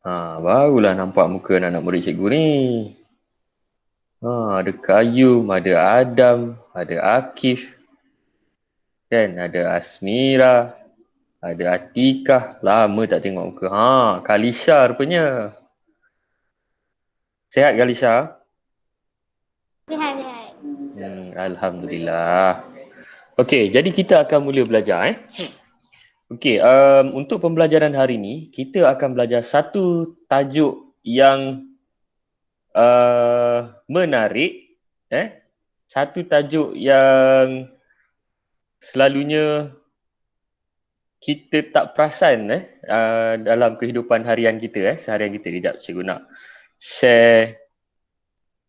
Barulah nampak muka anak murid cikgu ni. Ada Qayyum, ada Adam, ada Akif, kan? Ada Asmira, ada Atikah. Lama tak tengok muka. Kalisha rupanya. Sehat Kalisha? Sihat. Alhamdulillah. Okey, jadi kita akan mula belajar. Okey, untuk pembelajaran hari ini, kita akan belajar satu tajuk yang menarik. Satu tajuk yang selalunya kita tak perasan dalam kehidupan harian kita, seharian kita. Sekejap, cikgu nak share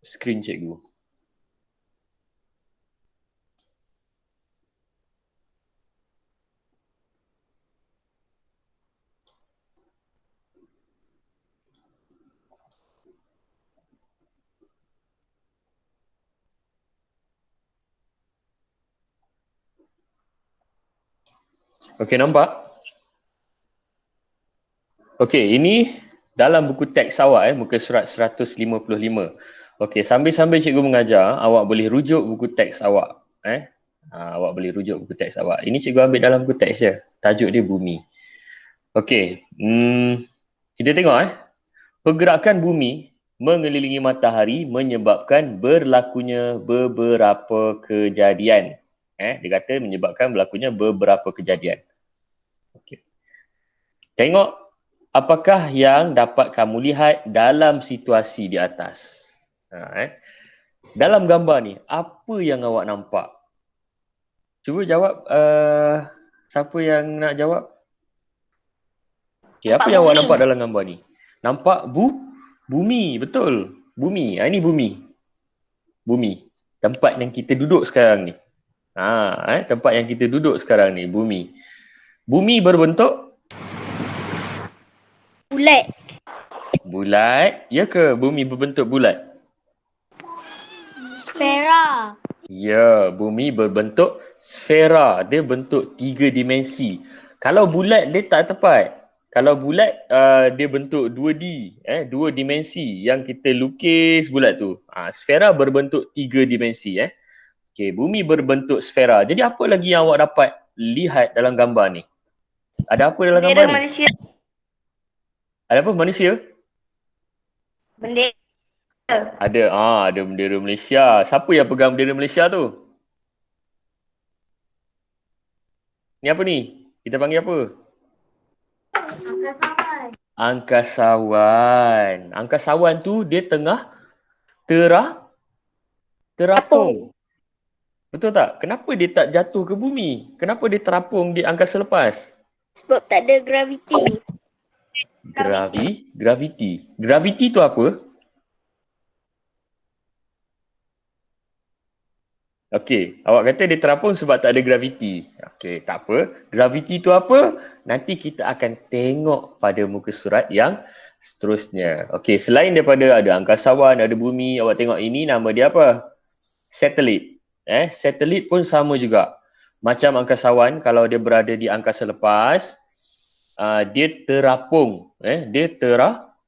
skrin cikgu. Okey, nampak? Okey, ini dalam buku teks awak, muka surat 155. Okey, sambil-sambil cikgu mengajar, awak boleh rujuk buku teks awak. Awak boleh rujuk buku teks awak. Ini cikgu ambil dalam buku teks je. Tajuk dia bumi. Okey, kita tengok pergerakan bumi mengelilingi matahari menyebabkan berlakunya beberapa kejadian. Dia kata menyebabkan berlakunya beberapa kejadian. Okey. Tengok apakah yang dapat kamu lihat dalam situasi di atas. Dalam gambar ni, apa yang awak nampak? Cuba jawab, siapa yang nak jawab? Okay, apa yang awak nampak dalam gambar ni? Nampak bumi, betul. Bumi, ini bumi. Bumi, tempat yang kita duduk sekarang ni. Tempat yang kita duduk sekarang ni, bumi. Bumi berbentuk? Bulat. Bulat, ya ke bumi berbentuk bulat? Sfera. Ya, bumi berbentuk sfera. Dia bentuk 3 dimensi. Kalau bulat, dia tak tepat. Kalau bulat, dia bentuk 2D. 2 dimensi yang kita lukis bulat tu. Sfera berbentuk 3 dimensi. Okey, bumi berbentuk sfera. Jadi apa lagi yang awak dapat lihat dalam gambar ni? Ada apa dalam gambar ni? Manusia. Ada apa manusia? Bendera. Ada bendera Malaysia. Siapa yang pegang bendera Malaysia tu? Ni apa ni? Kita panggil apa? Angkasawan. Angkasawan tu dia tengah terapung. Betul tak? Kenapa dia tak jatuh ke bumi? Kenapa dia terapung di angkasa lepas? Sebab tak ada graviti. Graviti. Graviti tu apa? Okey, awak kata dia terapung sebab tak ada graviti. Okey, tak apa. Graviti tu apa? Nanti kita akan tengok pada muka surat yang seterusnya. Okey, selain daripada ada angkasawan, ada bumi, awak tengok ini nama dia apa? Satelit. Satelit pun sama juga. Macam angkasawan, kalau dia berada di angkasa lepas, dia terapung. Dia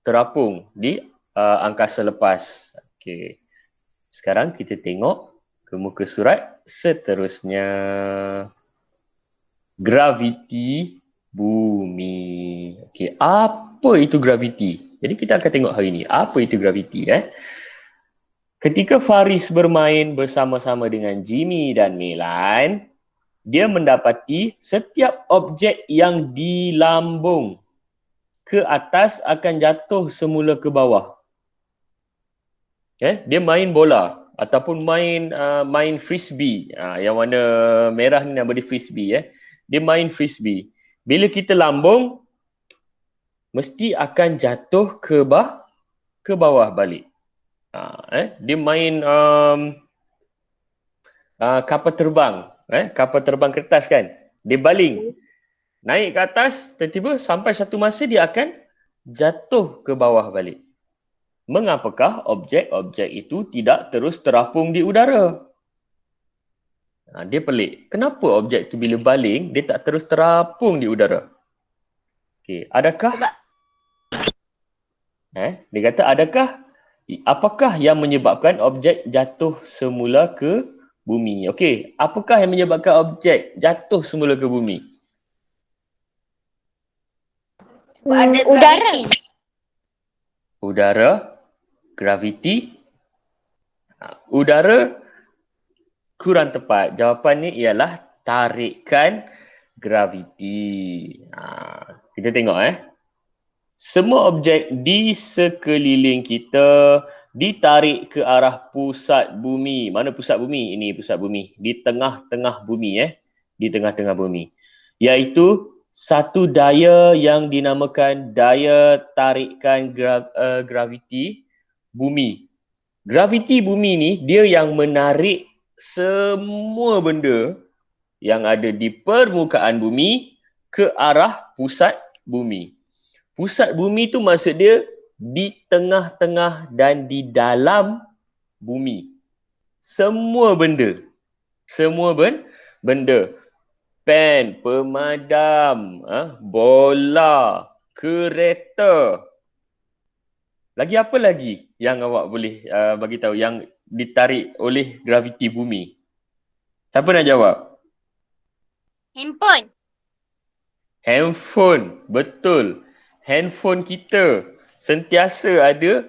terapung di angkasa lepas. Okey. Sekarang kita tengok ke muka surat seterusnya. Graviti bumi. Okey, apa itu graviti? Jadi kita akan tengok hari ini. Apa itu graviti? Ketika Faris bermain bersama-sama dengan Jimmy dan Melan, dia mendapati setiap objek yang dilambung ke atas akan jatuh semula ke bawah. Dia main bola ataupun main frisbee. Yang warna merah ni nama dia frisbee. Dia main frisbee. Bila kita lambung, mesti akan jatuh ke bawah balik. Dia main kapal terbang. Kapal terbang kertas kan. Dia baling. Naik ke atas, tiba-tiba sampai satu masa dia akan jatuh ke bawah balik. Mengapakah objek-objek itu tidak terus terapung di udara? Dia pelik. Kenapa objek itu bila baling, dia tak terus terapung di udara? Okey, adakah Dia kata apakah yang menyebabkan objek jatuh semula ke bumi? Okey, apakah yang menyebabkan objek jatuh semula ke bumi? Udara. Udara, graviti. Udara kurang tepat. Jawapannya ialah tarikan graviti. Kita tengok semua objek di sekeliling kita ditarik ke arah pusat bumi. Mana pusat bumi? Ini pusat bumi. Di tengah-tengah bumi Di tengah-tengah bumi. Iaitu satu daya yang dinamakan daya tarikan graviti bumi. Graviti bumi ni dia yang menarik semua benda yang ada di permukaan bumi ke arah pusat bumi. Pusat bumi tu maksud dia di tengah-tengah dan di dalam bumi. Semua benda. Pen, pemadam, bola, kereta. Lagi apa lagi yang awak boleh bagi tahu yang ditarik oleh graviti bumi? Siapa nak jawab? Handphone. Betul. Handphone kita sentiasa ada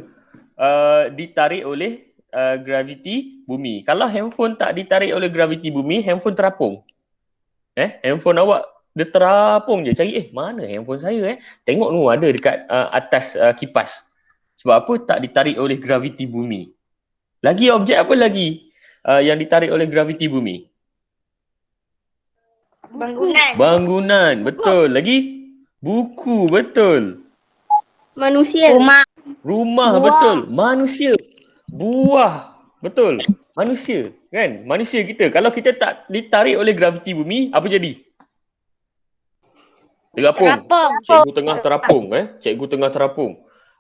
ditarik oleh graviti bumi. Kalau handphone tak ditarik oleh graviti bumi, handphone terapung. Handphone awak dia terapung je. Cari mana handphone saya Tengok tu ada dekat atas kipas. Sebab apa? Tak ditarik oleh graviti bumi. Lagi objek apa lagi yang ditarik oleh graviti bumi? Bangunan. Betul. Lagi? Buku. Betul. Manusia. Rumah. Buah. Betul. Manusia. Buah. Betul. Manusia. Kan? Manusia kita. Kalau kita tak ditarik oleh graviti bumi, apa jadi? Terapung. Cikgu tengah terapung. Cikgu tengah terapung.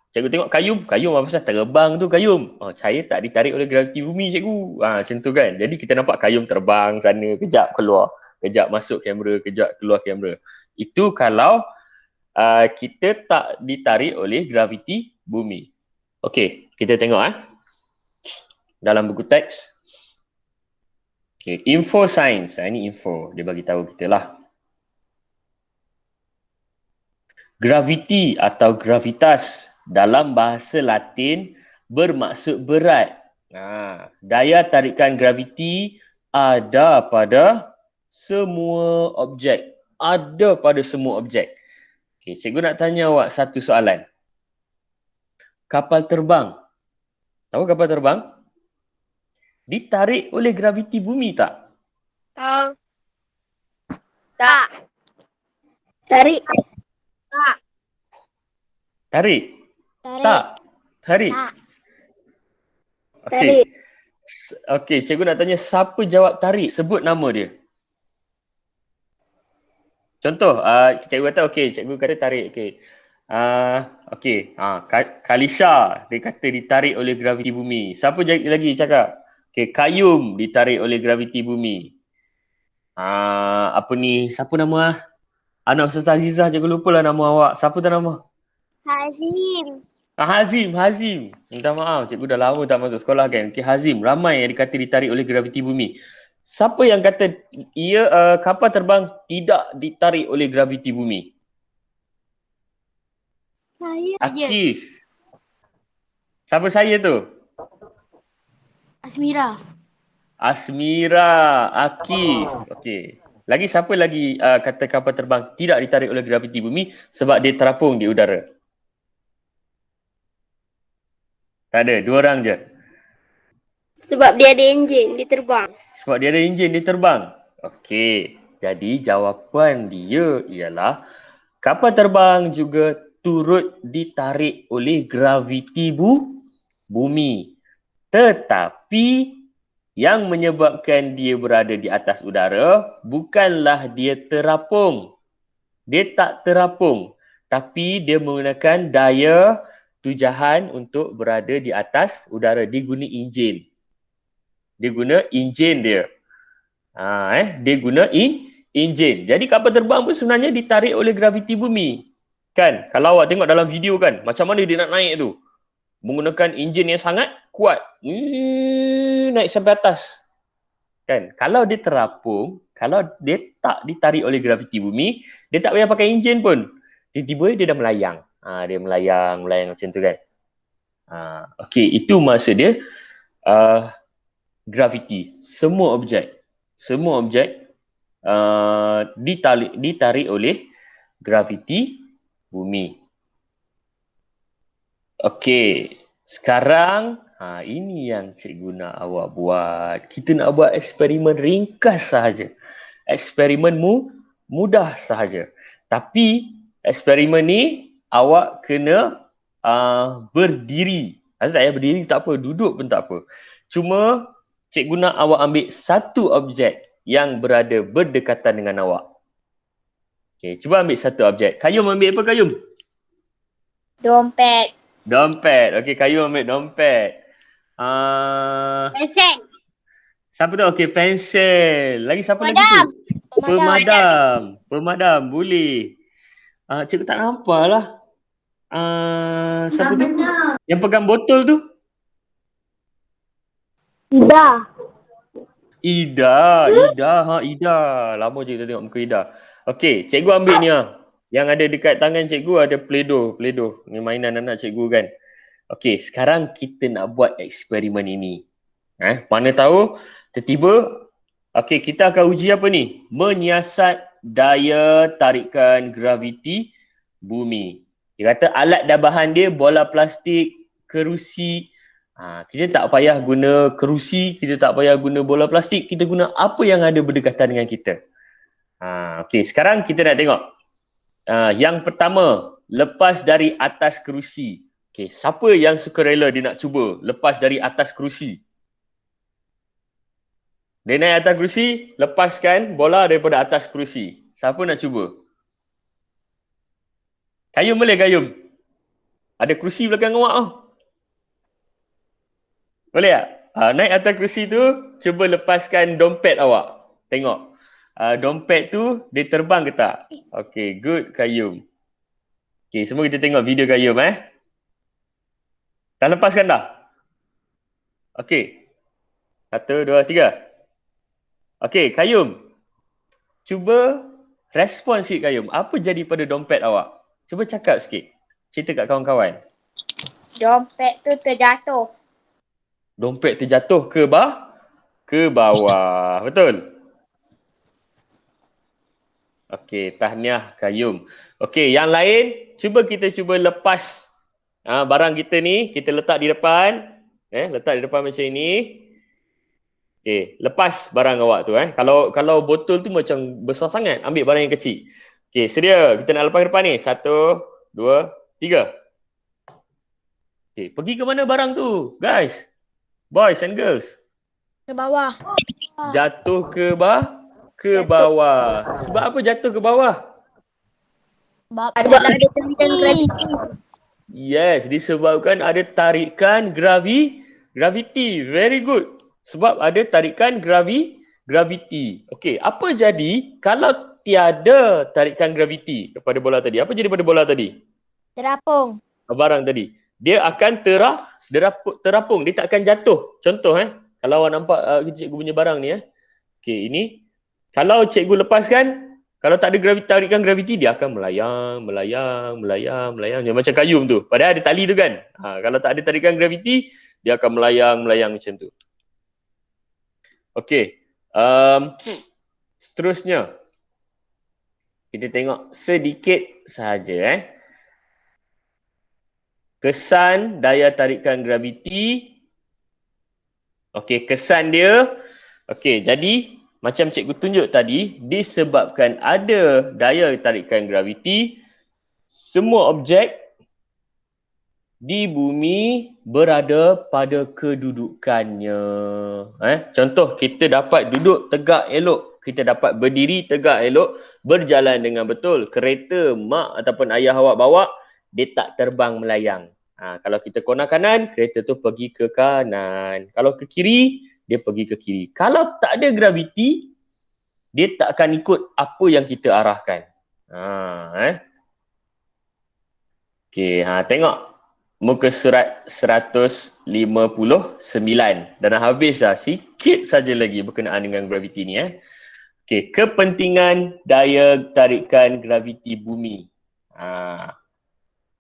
Cikgu tengok kayum apa pasal terbang tu kayum. Saya tak ditarik oleh graviti bumi cikgu. Macam tu kan. Jadi kita nampak kayum terbang sana, kejap keluar. Kejap masuk kamera, kejap keluar kamera. Itu kalau kita tak ditarik oleh graviti bumi. Okey, kita tengok dalam buku teks. Okey, info science. Ini info. Dia bagi tahu kita lah. Graviti atau gravitas dalam bahasa Latin bermaksud berat. Daya tarikan graviti ada pada semua objek. Okay, cikgu nak tanya awak satu soalan. Kapal terbang. Tahu kapal terbang? Ditarik oleh graviti bumi tak? Tak. Tarik. Tarik? Tak. Tarik? Tarik. Okey, cikgu nak tanya siapa jawab tarik? Sebut nama dia. Contoh, cikgu kata cikgu kata tarik. Kalisha dia kata ditarik oleh graviti bumi. Siapa lagi cakap? Kayum ditarik oleh graviti bumi. Siapa nama anak Ustaz Azizah, cikgu lupa lah nama awak. Siapa tu nama? Hazim. Minta maaf, cikgu dah lama tak masuk sekolah kan. Hazim, ramai yang dikata ditarik oleh graviti bumi. Siapa yang kata kapal terbang tidak ditarik oleh graviti bumi? Saya. Akif. Siapa saya tu? Asmira. Akif. Okey. Lagi siapa lagi kata kapal terbang tidak ditarik oleh graviti bumi sebab dia terapung di udara? Tak ada, 2 orang je. Sebab dia ada enjin, dia terbang. Sebab dia ada enjin, dia terbang. Okey. Jadi jawapan dia ialah kapal terbang juga turut ditarik oleh graviti bumi. Tetapi yang menyebabkan dia berada di atas udara bukanlah dia terapung. Dia tak terapung. Tapi dia menggunakan daya tujahan untuk berada di atas udara. Dia guna enjin. Dia guna enjin dia. Dia guna enjin. Jadi kapal terbang pun sebenarnya ditarik oleh graviti bumi. Kan? Kalau awak tengok dalam video kan, macam mana dia nak naik tu? Menggunakan enjin yang sangat kuat. Naik sampai atas. Kan? Kalau dia terapung, kalau dia tak ditarik oleh graviti bumi, dia tak payah pakai enjin pun. Tiba-tiba dia dah melayang. Dia melayang macam tu kan. Okey, itu maksud dia graviti. Semua objek ditarik oleh graviti bumi. Okey, sekarang ini yang cikgu nak awak buat. Kita nak buat eksperimen ringkas sahaja. Eksperimen mudah sahaja. Tapi eksperimen ni awak kena berdiri. Azat ya, berdiri tak apa, duduk pun tak apa. Cuma cikgu nak awak ambil satu objek yang berada berdekatan dengan awak. Okey, cuba ambil satu objek. Kayum ambil apa, Kayum? Dompet. Dompet. Okey, Kayum ambil dompet. Pensel. Siapa tu? Okey, pensel. Lagi siapa lagi Pemadam. tu? Pemadam. Boleh. Cikgu tak nampak lah. Siapa tu? Yang pegang botol tu? Ida. Ida. Lama cikgu tak tengok muka Ida. Okey, cikgu ambil ni lah. Yang ada dekat tangan cikgu ada Play-Doh. Ni mainan anak cikgu kan. Okey, sekarang kita nak buat eksperimen ini. Mana tahu tiba-tiba okey, kita akan uji apa ni? Menyiasat daya tarikan graviti bumi. Dia kata alat dan bahan dia bola plastik, kerusi. Kita tak payah guna kerusi, kita tak payah guna bola plastik, kita guna apa yang ada berdekatan dengan kita. Okey, sekarang kita nak tengok. Yang pertama, lepas dari atas kerusi. Okey, siapa yang sukarela dia nak cuba lepas dari atas kerusi? Dia naik atas kerusi, lepaskan bola daripada atas kerusi. Siapa nak cuba? Kayum boleh, Kayum? Ada kerusi belakang awak tu. Boleh tak? Naik atas kerusi tu, cuba lepaskan dompet awak. Tengok. Dompet tu, dia terbang ke tak? Okay, good, Kayum. Okay, semua kita tengok video Kayum Dah lepaskan dah? Okay. 1, 2, 3. Okay, Kayum. Cuba respon sikit, Kayum. Apa jadi pada dompet awak? Cuba cakap sikit. Cerita kat kawan-kawan. Dompet tu terjatuh. Dompet terjatuh ke bawah. Betul? Okey, tahniah Kayum. Okey, yang lain, kita cuba lepas barang kita ni, kita letak di depan. Letak di depan macam ini. Okey, lepas barang awak tu. Kalau botol tu macam besar sangat, ambil barang yang kecil. Okey, sedia. Kita nak lepas ke depan ni. 1, 2, 3. Okey, pergi ke mana barang tu? Guys, boys and girls. Ke bawah. Jatuh ke bawah. Sebab apa jatuh ke bawah? Ada tarikan graviti. Yes, disebabkan ada tarikan graviti. Very good. Sebab ada tarikan graviti. Okey, apa jadi kalau tiada tarikan graviti kepada bola tadi? Apa jadi pada bola tadi? Terapung. Barang tadi. Dia akan terapung. Dia tak akan jatuh. Contoh kalau awak nampak cikgu punya barang ni Okey, ini kalau cikgu lepaskan, kalau tak ada tarikan graviti, dia akan melayang. Macam Kayum tu. Padahal ada tali tu kan. Kalau tak ada tarikan graviti, dia akan melayang macam tu. Okey. Seterusnya. Kita tengok sedikit sahaja kesan daya tarikan graviti. Okey, kesan dia. Okey, jadi macam cikgu tunjuk tadi, disebabkan ada daya tarikan graviti, semua objek di bumi berada pada kedudukannya. Contoh, kita dapat duduk tegak elok, kita dapat berdiri tegak elok, berjalan dengan betul. Kereta mak ataupun ayah awak bawa, dia tak terbang melayang. Kalau kita corner kanan, kereta tu pergi ke kanan. Kalau ke kiri, dia pergi ke kiri. Kalau tak ada graviti, dia tak akan ikut apa yang kita arahkan. Okey, tengok muka surat 159 dan dah habis dah. Sikit saja lagi berkenaan dengan graviti ni Okey, kepentingan daya tarikan graviti bumi.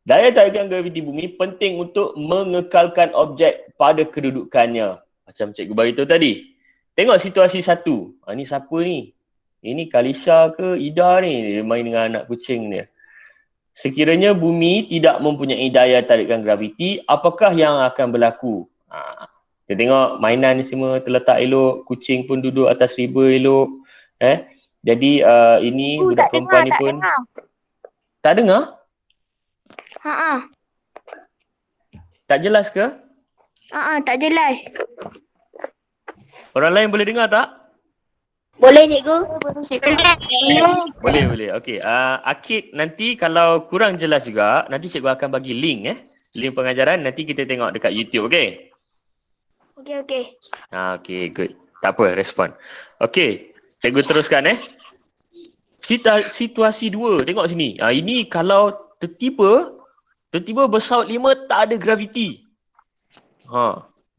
Daya tarikan graviti bumi penting untuk mengekalkan objek pada kedudukannya. Macam cikgu beritahu tadi. Tengok situasi satu. Ni siapa ni? Ini Kalisha ke Ida ni? Dia main dengan anak kucing dia. Sekiranya bumi tidak mempunyai daya tarikan graviti, apakah yang akan berlaku? Kita tengok mainan ni semua terletak elok, kucing pun duduk atas riba elok. Jadi ini budak perempuan ni pun tak dengar? Tak jelas ke? Tak jelas. Orang lain boleh dengar tak? Boleh cikgu? Boleh. Okey. Akid nanti kalau kurang jelas juga, nanti cikgu akan bagi link link pengajaran, nanti kita tengok dekat YouTube, okey? Okey. Okey, good. Tak apa, respon. Okey, cikgu teruskan Situasi 2, tengok sini. Ini kalau tertiba bersaut 5 tak ada graviti.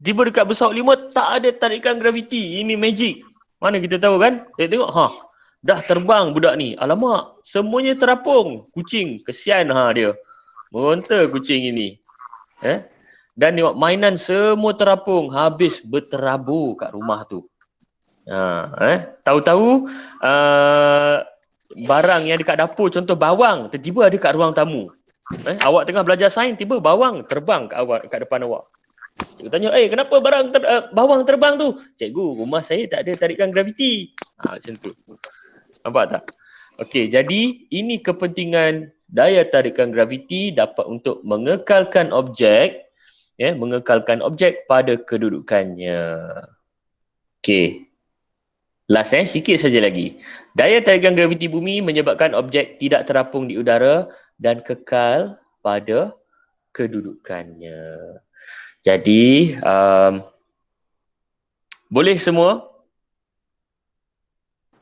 Tiba dekat bersaut 5 tak ada tarikan graviti. Ini magic. Mana kita tahu kan? Tengok, dah terbang budak ni. Alamak, semuanya terapung. Kucing, kesian dia. Meronta kucing ini. Dan tengok mainan semua terapung. Habis berterabur kat rumah tu. Tahu-tahu barang yang dekat dapur, contoh bawang, tiba-tiba ada kat ruang tamu. Awak tengah belajar sains, tiba bawang terbang kat depan awak. Cikgu tanya, kenapa bawang terbang tu? Cikgu, rumah saya tak ada tarikan graviti. Macam tu. Nampak tak? Okey, jadi ini kepentingan daya tarikan graviti dapat untuk mengekalkan objek pada kedudukannya. Okey. Last sikit saja lagi. Daya tarikan graviti bumi menyebabkan objek tidak terapung di udara dan kekal pada kedudukannya. Jadi, boleh semua?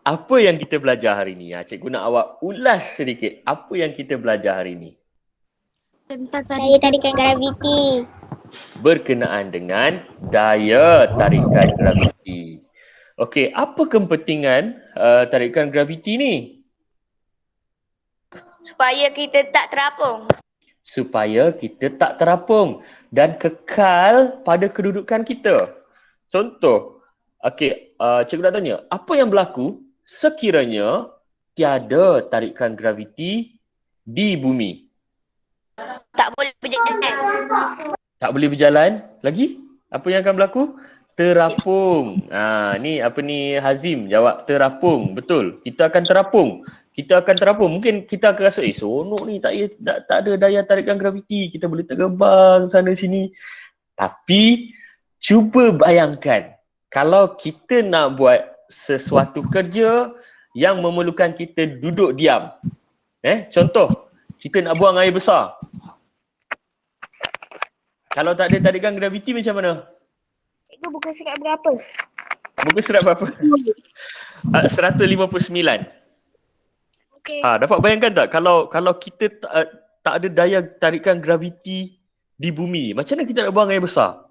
Apa yang kita belajar hari ni? Cikgu nak awak ulas sedikit. Apa yang kita belajar hari ni? Tentang daya tarikan graviti. Berkenaan dengan daya tarikan graviti. Okey, apa kepentingan tarikan graviti ni? Supaya kita tak terapung. Supaya kita tak terapung dan kekal pada kedudukan kita. Contoh, cikgu nak tanya, apa yang berlaku sekiranya tiada tarikan graviti di bumi? Tak boleh berjalan. Tak boleh berjalan lagi? Apa yang akan berlaku? Terapung. Ni Hazim jawab terapung. Betul. Kita akan terapung. Mungkin kita akan rasa, seronok ni tak ada daya tarikan graviti. Kita boleh terbang sana sini. Tapi cuba bayangkan kalau kita nak buat sesuatu kerja yang memerlukan kita duduk diam. Contoh, kita nak buang air besar. Kalau tak ada tarikan graviti macam mana? Cikgu buka surat berapa? Buka surat berapa? 159. Okey. Dapat bayangkan tak kalau kita tak ada daya tarikan graviti di bumi, macam mana kita nak buang air besar?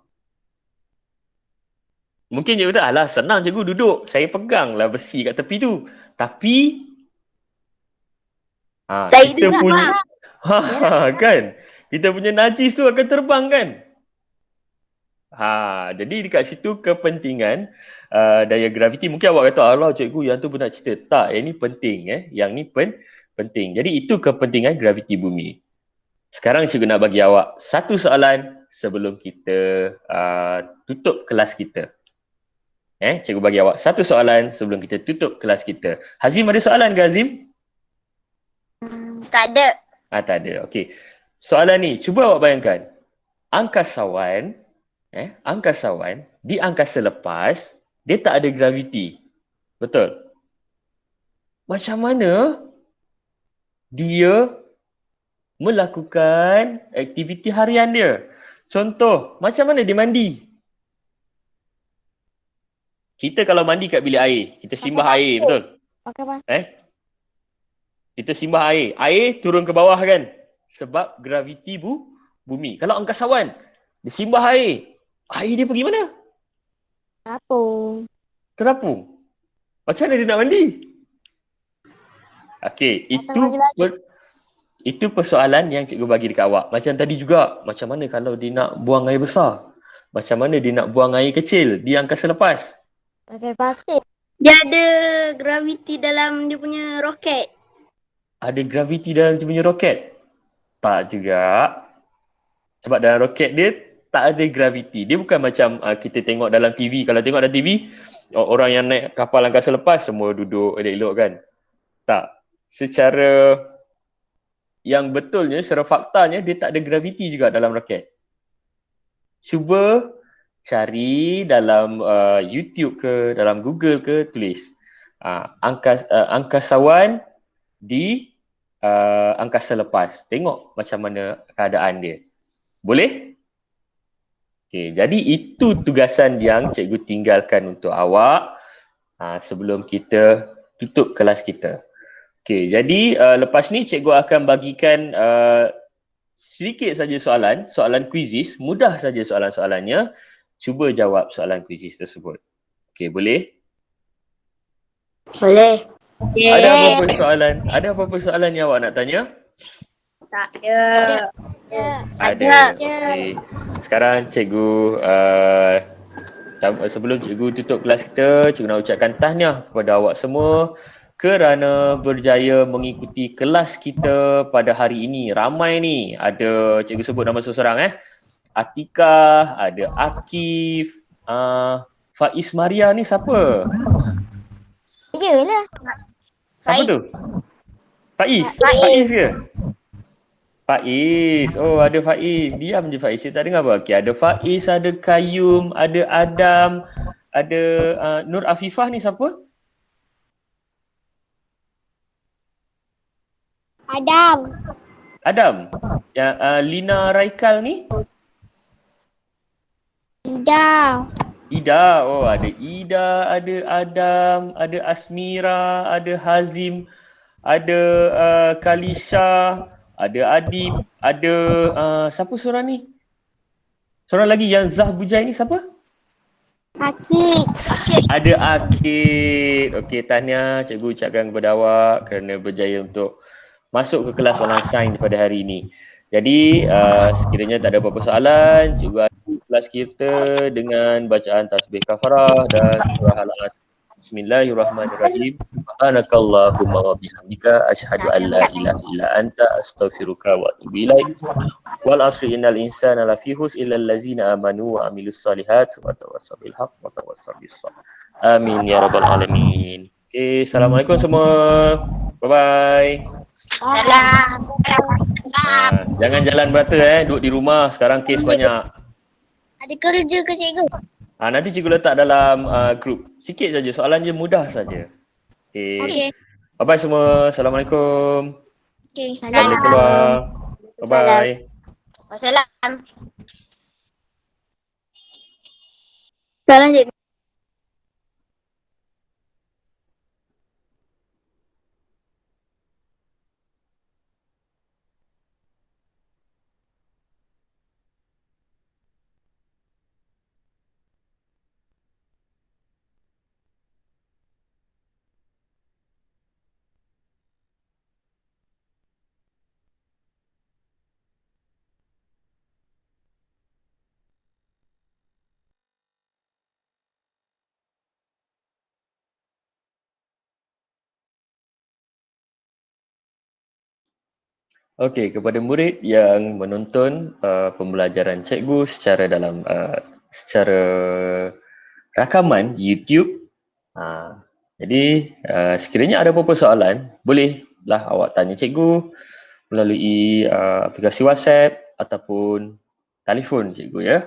Mungkin cikgu kata, alah senang cikgu duduk, saya peganglah besi kat tepi tu. Tapi kita punya kan? Kita punya najis tu akan terbang kan? Jadi dekat situ kepentingan daya graviti. Mungkin awak kata, alah cikgu yang tu pun nak cerita. Tak, yang ni penting. Yang ni penting. Jadi itu kepentingan graviti bumi. Sekarang cikgu nak bagi awak satu soalan sebelum kita tutup kelas kita. Cikgu bagi awak satu soalan sebelum kita tutup kelas kita. Hazim ada soalan ke Hazim? Tak ada. Tak ada. Okey. Soalan ni, cuba awak bayangkan. Angkasawan di angkasa lepas, dia tak ada graviti. Betul? Macam mana dia melakukan aktiviti harian dia? Contoh, macam mana dia mandi? Kita kalau mandi kat bilik air, kita simbah air, betul? Pakai pasir. Kita simbah air. Air turun ke bawah kan? Sebab graviti bumi. Kalau angkasawan, dia simbah air. Air dia pergi mana? Apung. Terapung. Macam mana dia nak mandi? Okey, Datang lagi-lagi. itu persoalan yang cikgu bagi dekat awak. Macam tadi juga, macam mana kalau dia nak buang air besar? Macam mana dia nak buang air kecil di angkasa lepas? Pakai pasir. Dia ada graviti dalam dia punya roket. Ada graviti dalam dia punya roket? Tak juga. Sebab dalam roket dia tak ada graviti. Dia bukan macam kita tengok dalam TV. Kalau tengok dalam TV, orang yang naik kapal angkasa lepas semua duduk elok-elok kan. Tak. Secara yang betulnya, secara faktanya, dia tak ada graviti juga dalam roket. Cuba cari dalam YouTube ke, dalam Google ke, tulis angkasawan di angkasa lepas. Tengok macam mana keadaan dia. Boleh? Okay, jadi itu tugasan yang cikgu tinggalkan untuk awak sebelum kita tutup kelas kita. Okay, jadi lepas ni cikgu akan bagikan sedikit saja soalan kuisis, mudah saja soalan-soalannya. Cuba jawab soalan kuisis tersebut. Okay, boleh? Boleh. Ada apa-apa soalan? Ada apa-apa soalan yang awak nak tanya? Tak ada. Ada. Okay. Sekarang cikgu sebelum cikgu tutup kelas kita, cikgu nak ucapkan tahniah kepada awak semua kerana berjaya mengikuti kelas kita pada hari ini. Ramai ni. Ada cikgu sebut nama seseorang Atika, ada Akif, Faiz Maria ni siapa? Yalah. Siapa tu? Faiz. Faiz ke? Faiz. Oh, ada Faiz. Diam je Faiz. Saya tak dengar apa. Okey, ada Faiz, ada Qayyum, ada Adam, ada Nur Afifah ni siapa? Adam. Yang Lina Raikal ni? Ida. Oh, ada Ida, ada Adam, ada Asmira, ada Hazim, ada Kalisha, ada Adib, ada siapa seorang ni? Seorang lagi yang Zah Bujai ni siapa? Akif. Ada Akid. Okey, tahniah cikgu ucapkan kepada awak kerana berjaya untuk masuk ke kelas online sains pada hari ini. Jadi, sekiranya tak ada apa-apa soalan, cikgu akan kelas kita dengan bacaan tasbih kafarah dan surah Al-Asr. Bismillahirrahmanirrahim. Subhanakallahumma wa bihamdika asyhadu an la ilaha illa anta astaghfiruka wa atubu ilaik. Wal asri innal insana lafi khusr illa allazina amanu wa amilus solihat wa tawassaw bil haqq wa tawassaw bis sabr. Amin ya rabbal alamin. Okey, assalamualaikum semua. Bye bye. Jangan jalan merata duduk di rumah, sekarang kes banyak. Ada kerja ke cikgu? Nanti cikgu letak dalam grup. Sikit saja, soalan je mudah saja. Okey. Bye bye semua. Assalamualaikum. Okey. Jangan boleh keluar. Bye bye. Wassalam. Salam cikgu. Okey, kepada murid yang menonton pembelajaran cikgu secara secara rakaman YouTube. Jadi sekiranya ada apa-apa soalan, bolehlah awak tanya cikgu melalui aplikasi WhatsApp ataupun telefon cikgu ya.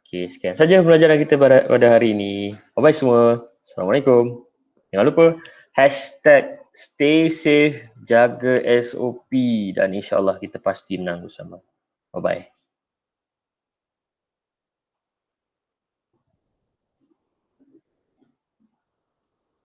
Okey, sekian saja pembelajaran kita pada hari ini. Bye-bye semua. Assalamualaikum. Jangan lupa #stay safe, jaga SOP dan insyaAllah kita pasti menang bersama. Bye-bye.